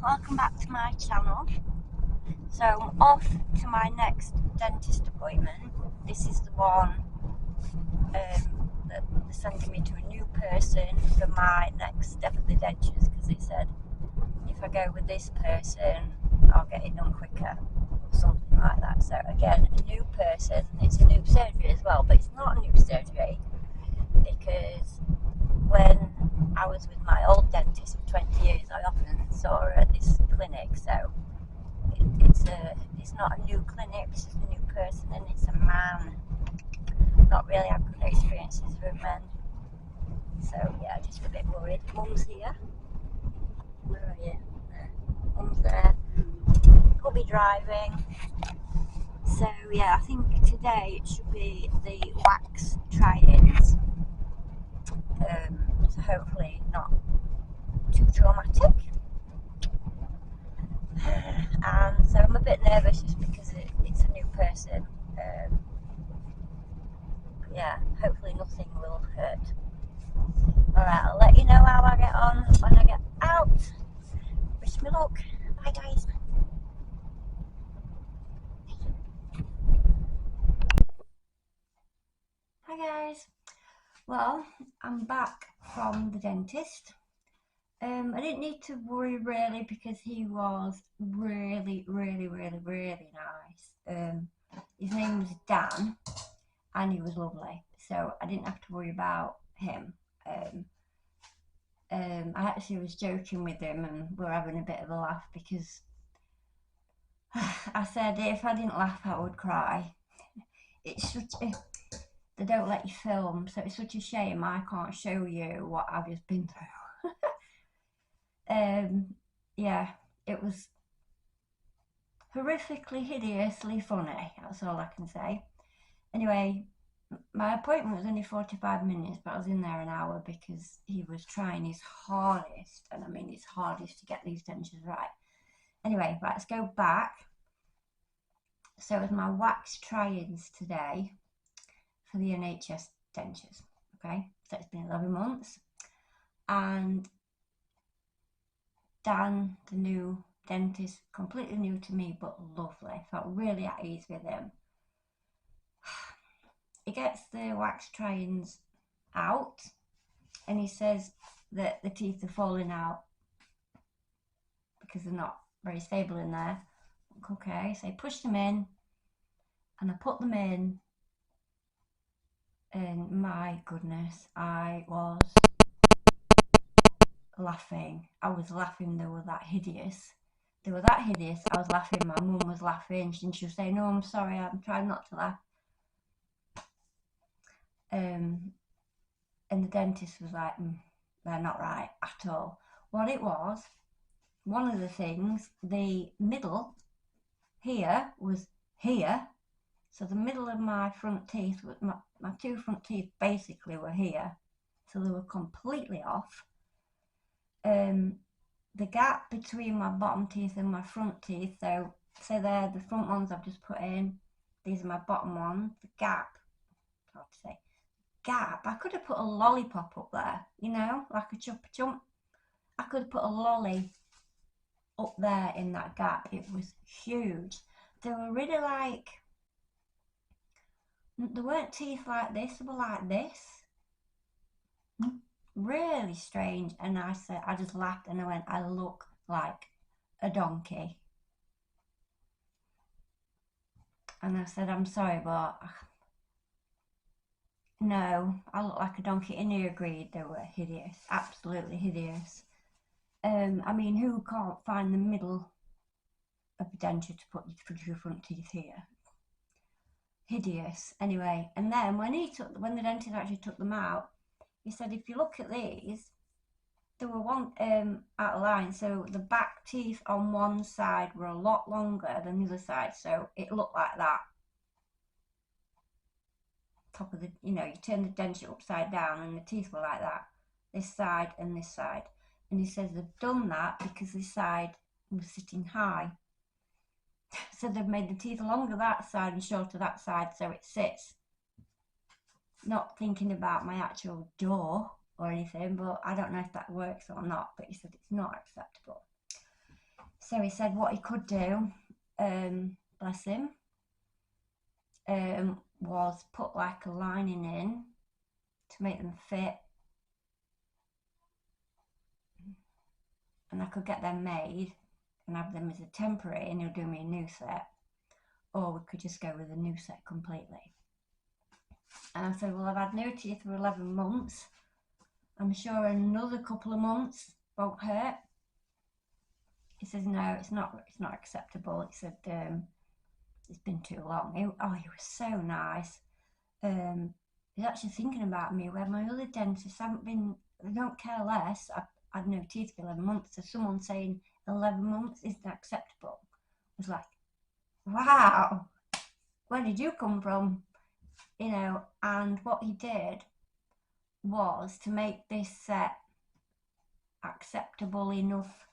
welcome back to my channel. So I'm off to my next dentist appointment. This is the one that they're sending me to a new person for my next step of the dentures, because they said if I go with this person I'll get it done quicker or something like that. So again, a new person, it's a new surgery as well, but it's not a new surgery because when I was with my old dentist for 20 years I often saw her at this clinic, so it's not a new clinic, it's just a new person, and it's a man. Not really had good experiences with men, so yeah, just a bit worried. Mum's here. Where are you? There. Mum's there. We'll be driving. So yeah, I think today it should be the wax try-ins. So hopefully not too traumatic. And so I'm a bit nervous just because it's a new person. Yeah, hopefully nothing will hurt. Alright, I'll let you know how I get on when I get out. Wish me luck. Bye guys. Hi guys. Well, I'm back from the dentist. I didn't need to worry really because he was really nice. His name was Dan and he was lovely, so I didn't have to worry about him. I actually was joking with him and we were having a bit of a laugh because I said if I didn't laugh I would cry. It's such a, they don't let you film, so it's such a shame I can't show you what I've just been through. Yeah, it was horrifically, hideously funny, that's all I can say. Anyway, my appointment was only 45 minutes, but I was in there an hour because he was trying his hardest, and I mean his hardest, to get these dentures right. Anyway, right, let's go back. So it was my wax try-ins today for the NHS dentures, okay? So it's been 11 months, and Dan, the new dentist, completely new to me, but lovely. Felt really at ease with him. He gets the wax try-ins out and he says that the teeth are falling out because they're not very stable in there. Okay, so I pushed them in and I put them in, and my goodness, I was laughing. I was laughing. They were that hideous. They were that hideous. I was laughing. My mum was laughing. She was saying, "No, I'm sorry. I'm trying not to laugh." And the dentist was like, "They're not right at all." What it was, one of the things, the middle here was here. So the middle of my front teeth, my two front teeth basically were here. So they were completely off. The gap between my bottom teeth and my front teeth, so they're the front ones I've just put in, these are my bottom ones, the gap, hard to say, gap, I could have put a lollipop up there, you know, like a chuppa chump. I could have put a lolly up there in that gap. It was huge. They were really like, they weren't teeth like this, they were like this. Really strange. And I said, I just laughed and I went, I look like a donkey. And I said, I'm sorry, but no, I look like a donkey. And he agreed, they were hideous, absolutely hideous. I mean, who can't find the middle of a denture to put your front teeth here? Hideous. Anyway, and then when the dentist actually took them out, he said, if you look at these, there were one out of line, so the back teeth on one side were a lot longer than the other side, so it looked like that. Top of the, you know, you turn the denture upside down and the teeth were like that, this side and this side. And he says they've done that because this side was sitting high. So they've made the teeth longer that side and shorter that side, so it sits. Not thinking about my actual jaw or anything, but I don't know if that works or not, but he said it's not acceptable. So he said what he could do, bless him, was put like a lining in to make them fit, and I could get them made and have them as a temporary, and he'll do me a new set, or we could just go with a new set completely. And I said, well, I've had no teeth for 11 months. I'm sure another couple of months won't hurt. He says, no, it's not acceptable. He said, it's been too long. He was so nice. He's actually thinking about me, where my other dentists haven't been, they don't care less. I've had no teeth for 11 months. So someone saying 11 months isn't acceptable. I was like, wow, where did you come from? You know, and what he did was to make this set acceptable enough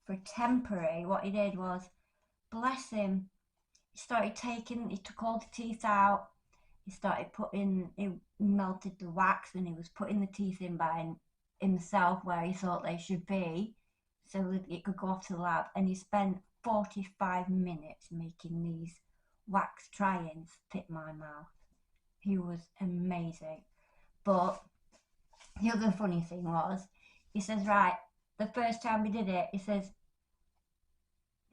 for temporary. What he did was, bless him, he took all the teeth out. He started he melted the wax, and he was putting the teeth in by himself where he thought they should be, so that it could go off to the lab. And he spent 45 minutes making these wax try-ins fit my mouth. He was amazing. But the other funny thing was, he says, right, the first time we did it, he says,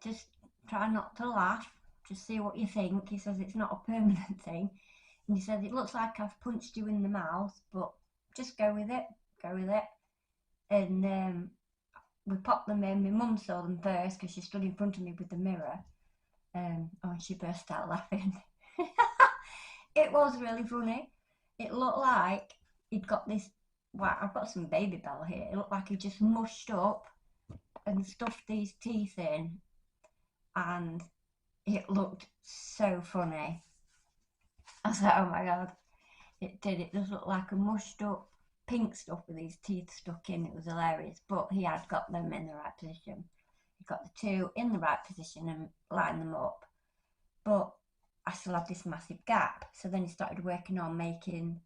just try not to laugh, just see what you think. He says it's not a permanent thing. And he says, it looks like I've punched you in the mouth, but just go with it. And we popped them in. My mum saw them first because she stood in front of me with the mirror. And she burst out laughing. It was really funny. It looked like he'd got this, well, I've got some baby bell here. It looked like he just mushed up and stuffed these teeth in. And it looked so funny. I was like, oh my God, it did. It does look like a mushed up pink stuff with these teeth stuck in. It was hilarious, but he had got them in the right position. He got the two in the right position and lined them up. But I still had this massive gap. So then he started working on making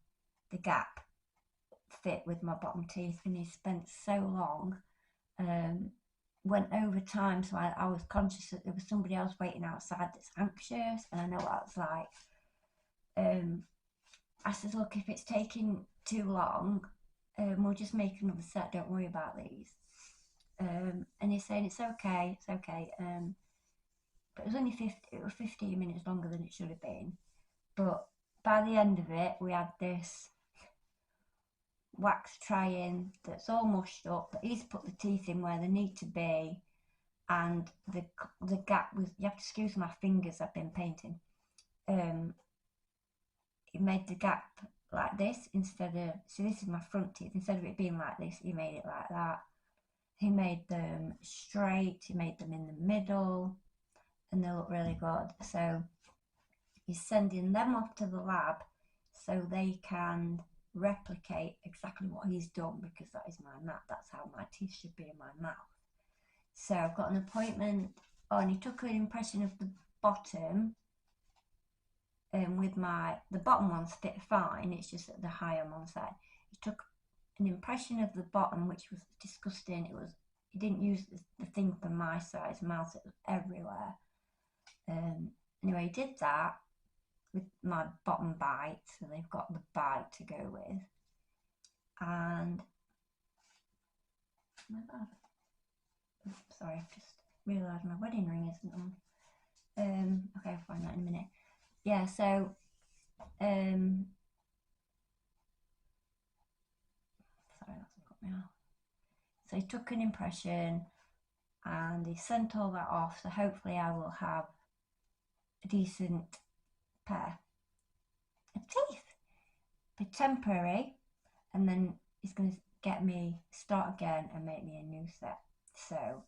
the gap fit with my bottom teeth, and he spent so long, went over time, so I was conscious that there was somebody else waiting outside that's anxious, and I know what it's like. I said, look, if it's taking too long, we'll just make another set, don't worry about these. And he's saying it's okay. But it was only 15 minutes longer than it should have been. But by the end of it, we had this wax try-in that's all mushed up, but he's put the teeth in where they need to be, and the gap was, you have to excuse my fingers, I've been painting. He made the gap like this instead of, so this is my front teeth, instead of it being like this, he made it like that. He made them straight, he made them in the middle, and they look really good. So he's sending them off to the lab so they can replicate exactly what he's done, because that is my mouth. That's how my teeth should be in my mouth. So I've got an appointment, and he took an impression of the bottom, and with the bottom ones fit fine, it's just that they're high on one side. He took an impression of the bottom, which was disgusting. He didn't use the thing for my size mouth, it was everywhere. Anyway, he did that with my bottom bite, so they've got the bite to go with. And oh my God, oops, sorry, I've just realised my wedding ring isn't on. Okay, I'll find that in a minute. Yeah, so sorry, that's what got me off. So he took an impression and he sent all that off, so hopefully I will have a decent pair of teeth. But temporary, and then he's going to get me start again and make me a new set. So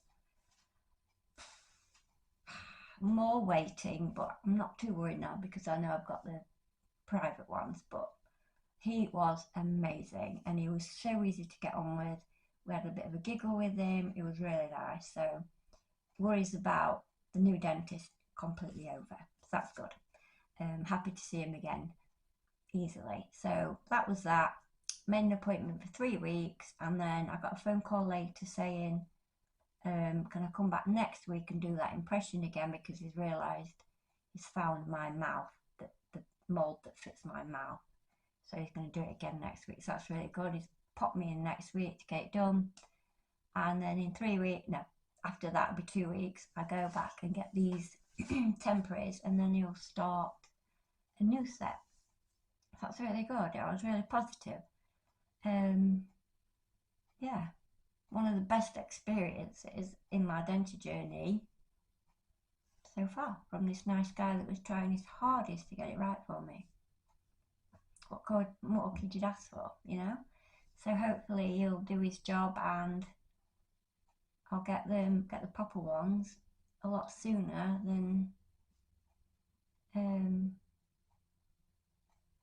more waiting, but I'm not too worried now because I know I've got the private ones. But he was amazing, and he was so easy to get on with. We had a bit of a giggle with him. It was really nice. So worries about the new dentist completely over. So that's good. Happy to see him again easily. So that was that. Made an appointment for 3 weeks, and then I got a phone call later saying Can I come back next week and do that impression again, because he's realised he's found my mouth, the mould that fits my mouth. So he's going to do it again next week. So that's really good. He's popped me in next week to get it done. And then in 3 weeks, no, after that, it'll be 2 weeks, I go back and get these temporaries, and then he'll start a new set. So that's really good. I was really positive. Yeah, one of the best experiences in my dental journey so far, from this nice guy that was trying his hardest to get it right for me. What more could you ask for, you know? So hopefully he'll do his job, and I'll get the proper ones a lot sooner than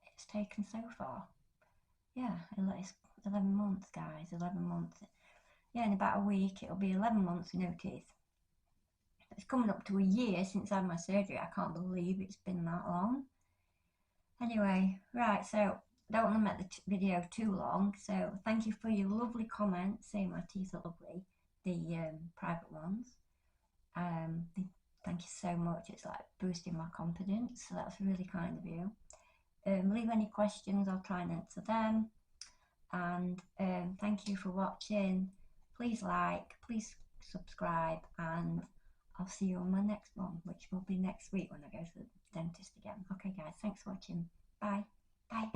it's taken so far. Yeah, it's 11 months, guys, 11 months. Yeah, in about a week it'll be 11 months, no teeth. It's coming up to a year since I had my surgery. I can't believe it's been that long. Anyway, right, so I don't want to make the video too long, so thank you for your lovely comments saying my teeth are lovely, the private ones. Thank you so much. It's like boosting my confidence, so that's really kind of you. Leave any questions, I'll try and answer them. And thank you for watching. Please like, please subscribe, and I'll see you on my next one, which will be next week when I go to the dentist again. Okay guys, thanks for watching. Bye. Bye.